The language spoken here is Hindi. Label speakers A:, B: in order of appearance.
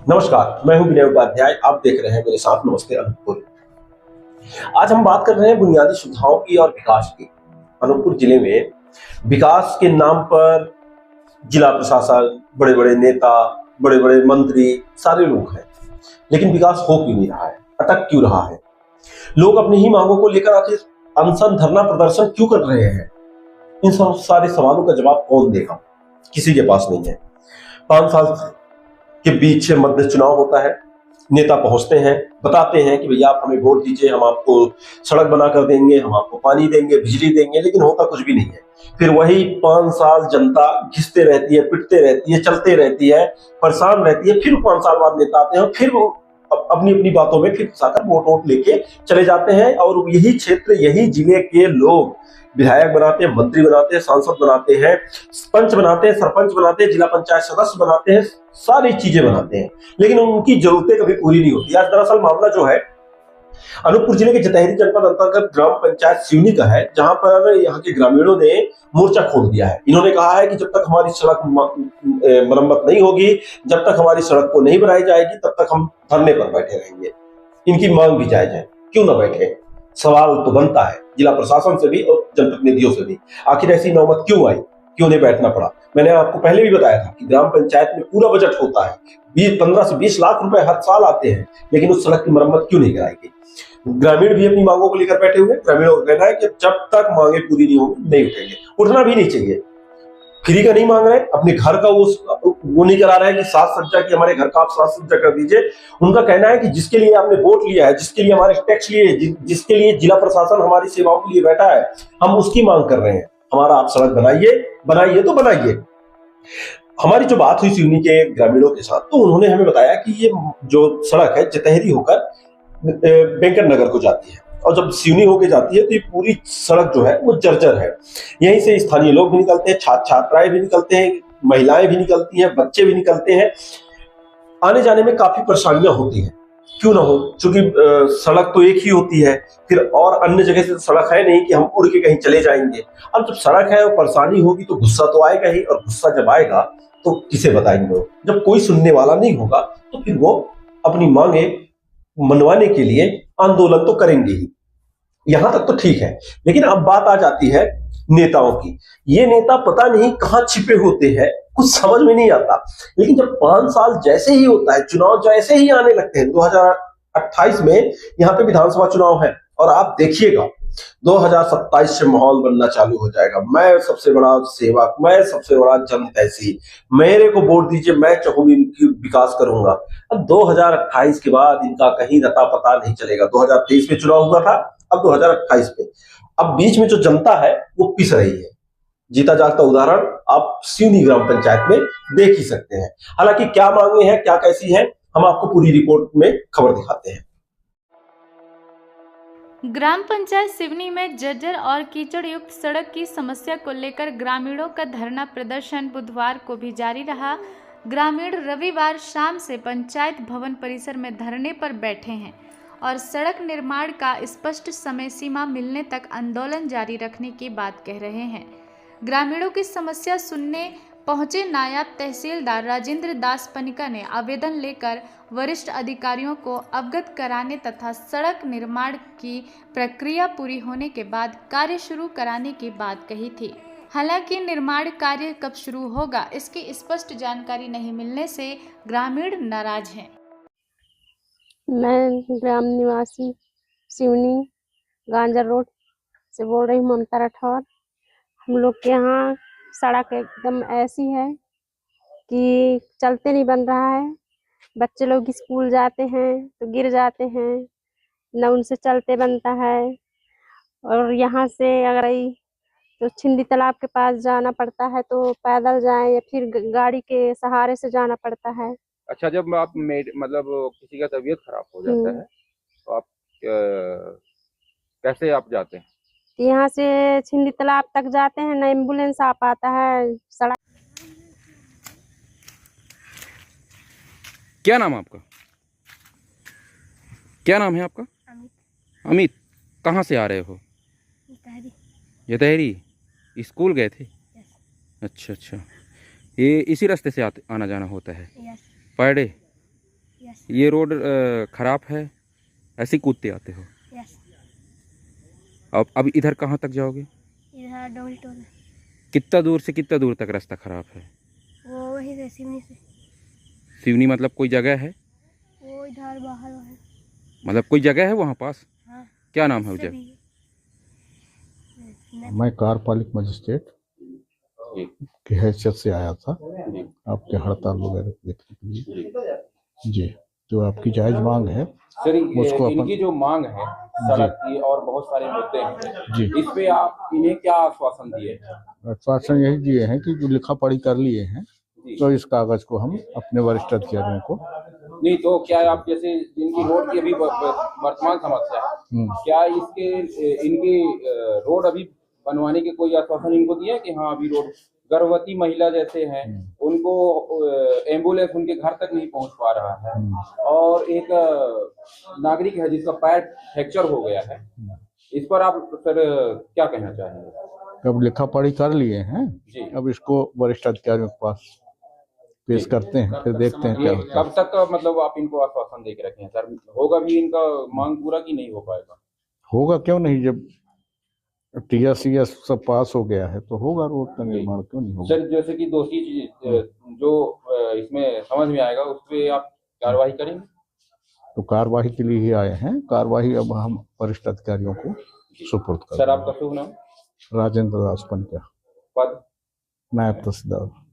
A: नमस्कार, मैं हूं विनय उपाध्याय। आप देख रहे हैं मेरे साथ नमस्ते अनूपपुर। आज हम बात कर रहे हैं बुनियादी सुविधाओं की और विकास की। अनूपपुर जिले में विकास के नाम पर जिला प्रशासन, बड़े बड़े नेता, बड़े बड़े मंत्री, सारे लोग हैं, लेकिन विकास हो क्यों नहीं रहा है, अटक क्यों रहा है? लोग अपनी ही मांगों को लेकर आखिर अनशन, धरना, प्रदर्शन क्यों कर रहे हैं? इन सब सारे सवालों का जवाब कौन देगा? किसी के पास नहीं है। 5 साल के बीच मध्य चुनाव होता है, नेता पहुंचते हैं, बताते हैं कि भैया आप हमें वोट दीजिए, हम आपको सड़क बना कर देंगे, हम आपको पानी देंगे, बिजली देंगे, लेकिन होता कुछ भी नहीं है। फिर वही 5 साल जनता घिसते रहती है, पिटते रहती है, चलते रहती है, परेशान रहती है। फिर 5 साल बाद नेता आते हैं, फिर वो अपनी अपनी बातों में फिर फंसाकर वोट लेके चले जाते हैं। और यही क्षेत्र, यही जिले के लोग विधायक बनाते हैं, मंत्री बनाते हैं, सांसद बनाते हैं, पंच बनाते हैं, सरपंच बनाते हैं, जिला पंचायत सदस्य बनाते हैं, सारी चीजें बनाते हैं, लेकिन उनकी जरूरतें कभी पूरी नहीं होती। आज दरअसल मामला जो है अनूपपुर जिले के जतहरी जनपद अंतर्गत ग्राम पंचायत सिवनी का है, जहां पर यहाँ के ग्रामीणों ने मोर्चा खोल दिया है। इन्होंने कहा है कि जब तक हमारी सड़क मरम्मत नहीं होगी, जब तक हमारी सड़क को नहीं बनाई जाएगी, तब तक हम धरने पर बैठे रहेंगे। इनकी मांग भी जायज है, क्यों ना बैठे? सवाल तो बनता है जिला प्रशासन से भी और जनप्रतिनिधियों से भी, आखिर ऐसी नौबत क्यों आई, क्यों नहीं बैठना पड़ा? मैंने आपको पहले भी बताया था कि ग्राम पंचायत में पूरा बजट होता है, 15 से 20 लाख रुपए हर साल आते हैं, लेकिन उस सड़क की मरम्मत क्यों नहीं कराई गई? ग्रामीण भी अपनी मांगों को लेकर बैठे हुए। ग्रामीणों का कहना है कि जब तक मांगे पूरी नहीं होंगी नहीं उठेंगे, उठना भी नहीं चाहिए। फ्री का नहीं मांग रहे, अपने घर का वो नहीं करा रहे हैं कि साज सज्जा की हमारे घर का आप साज सज्जा कर दीजिए। उनका कहना है कि जिसके लिए आपने वोट लिया है, जिसके लिए हमारे टैक्स लिए, जिसके लिए जिला प्रशासन हमारी सेवाओं के लिए बैठा है, हम उसकी मांग कर रहे हैं। हमारा आप सड़क बनाइए, बनाइए तो बनाइए। हमारी जो बात हुई सिवनी के ग्रामीणों के साथ, तो उन्होंने हमें बताया कि ये जो सड़क है जतहरी होकर वेंकट नगर को जाती है, और जब सिवनी होके जाती है तो ये पूरी सड़क जो है वो जर्जर है। यहीं से स्थानीय लोग भी निकलते हैं, छात्र छात्राएं भी निकलते हैं, महिलाएं भी निकलती हैं, बच्चे भी निकलते हैं। आने जाने में काफी परेशानियां होती हैं, क्यों ना हो, क्योंकि सड़क तो एक ही होती है। फिर और अन्य जगह से सड़क है नहीं कि हम उड़ के कहीं चले जाएंगे। अब जब सड़क है और परेशानी होगी तो गुस्सा तो आएगा ही, और गुस्सा जब आएगा तो किसे बताएंगे? जब कोई सुनने वाला नहीं होगा तो फिर वो अपनी मांगे मनवाने के लिए आंदोलन तो करेंगे ही। यहां तक तो ठीक है, लेकिन अब बात आ जाती है नेताओं की। ये नेता पता नहीं कहां छिपे होते हैं, कुछ समझ में नहीं आता। लेकिन जब 5 साल जैसे ही होता है, चुनाव जैसे ही आने लगते हैं, 2028 में यहाँ पे विधानसभा चुनाव है, और आप देखिएगा 2027 से माहौल बनना चालू हो जाएगा। मैं सबसे बड़ा सेवक, मैं सबसे बड़ा जनहितैषी, मेरे को वोट दीजिए, मैं चाहूंगी कि विकास करूंगा। अब 2028 के बाद इनका कहीं रता पता नहीं चलेगा। 2023 में चुनाव हुआ था, अब 2028 में, अब बीच में जो जनता है वो पिस रही है। जीता जागता उदाहरण आप सिवनी ग्राम पंचायत में देख ही सकते हैं। हालांकि क्या मांगे हैं, क्या कैसी है, हम आपको पूरी रिपोर्ट में खबर दिखाते हैं।
B: ग्राम पंचायत सिवनी में जर्जर और कीचड़ युक्त सड़क की समस्या को लेकर ग्रामीणों का धरना प्रदर्शन बुधवार को भी जारी रहा। ग्रामीण रविवार शाम से पंचायत भवन परिसर में धरने पर बैठे हैं और सड़क निर्माण का स्पष्ट समय सीमा मिलने तक आंदोलन जारी रखने की बात कह रहे हैं। ग्रामीणों की समस्या सुनने पहुंचे नायब तहसीलदार राजेंद्र दास पनिका ने आवेदन लेकर वरिष्ठ अधिकारियों को अवगत कराने तथा सड़क निर्माण की प्रक्रिया पूरी होने के बाद कार्य शुरू कराने की बात कही थी। हालांकि निर्माण कार्य कब शुरू होगा इसकी स्पष्ट जानकारी नहीं मिलने से ग्रामीण नाराज हैं।
C: मैं ग्राम निवासी सिवनी गांजर रोड से बोल रही हूँ, ममता राठौर। हम लोग के यहाँ सड़क एकदम ऐसी है कि चलते नहीं बन रहा है। बच्चे लोग स्कूल जाते हैं तो गिर जाते हैं, न उनसे चलते बनता है। और यहाँ से अगर तो छिंदी तालाब के पास जाना पड़ता है तो पैदल जाएं या फिर गाड़ी के सहारे से जाना पड़ता है।
D: अच्छा, जब आप मतलब किसी का तबीयत खराब हो जाता है तो आप कैसे आप जाते हैं?
C: यहाँ से छिंदी तालाब तक जाते हैं, न एम्बुलेंस आ पाता है। सड़क
D: क्या नाम है आपका? क्या नाम है आपका?
E: अमित।
D: अमित, कहाँ से आ रहे हो? जतहरी स्कूल गए थे? अच्छा अच्छा, ये इसी रास्ते से आना जाना होता है? Per day?
E: यस
D: ये रोड खराब है, ऐसे ही कूदते आते हो?
E: यस
D: अब इधर कहाँ तक जाओगे?
E: इधर डबल टोल है।
D: कितना दूर से कितना दूर तक रास्ता खराब है?
E: वो वही से सिवनी से
D: सिवनी मतलब कोई जगह है?
E: वो इधर बाहर है।
D: मतलब कोई जगह है वहाँ पास?
E: हाँ
D: क्या नाम है उस
E: इससे
D: जगह?
E: भी
F: मैं कार्यपालिक मजिस्ट्रेट की हैसियत से आया था आपके हड़ताल वगैरह देखने के लिए। जी, जो आपकी जायज मांग है
D: सर,
F: उसको अपन-
D: इनकी जो मांग है सड़क की और बहुत सारे मुद्दे हैं,
F: जी,
D: इस पे आप इन्हें क्या आश्वासन दिए?
F: आश्वासन यही दिए हैं कि जो लिखा पढ़ी कर लिए हैं
D: जी।
F: तो इस कागज को हम अपने वरिष्ठ अधिकारियों को
D: नहीं तो क्या आप जैसे जिनकी रोड की अभी वर्तमान समस्या है, क्या इनकी रोड अभी बनवाने के कोई आश्वासन इनको दिया है कि हाँ अभी रोड, गर्भवती महिला जैसे हैं उनको एम्बुलेंस उनके घर तक नहीं पहुंच पा रहा है, और एक नागरिक है जिसका पैर फ्रैक्चर हो गया है, इस पर आप सर क्या कहना चाहेंगे?
F: अब लिखा पढ़ी कर लिए हैं,
D: जी।
F: अब इसको वरिष्ठ अधिकारियों के पास पेश करते हैं, फिर देखते हैं क्या
D: ये
F: होता है।
D: कब तक का मतलब आप इनको आश्वासन दे के रखे हैं सर? होगा भी इनका मांग पूरा कि नहीं हो पाएगा?
F: होगा क्यों नहीं, जब TSCS सब पास हो गया है तो होगा, रोड का निर्माण क्यों नहीं होगा।
D: सर जैसे कि दोषी जो इसमें समझ में आएगा उस पे आप कार्रवाई करेंगे?
F: तो कार्रवाई के लिए ही आए हैं, कार्रवाई अब हम वरिष्ठ अधिकारियों को सुपुर्द कर
D: सर आपका शुभ नाम?
F: राजेंद्र दास पंड्या,
D: पद?
F: नायब तहसीलदार।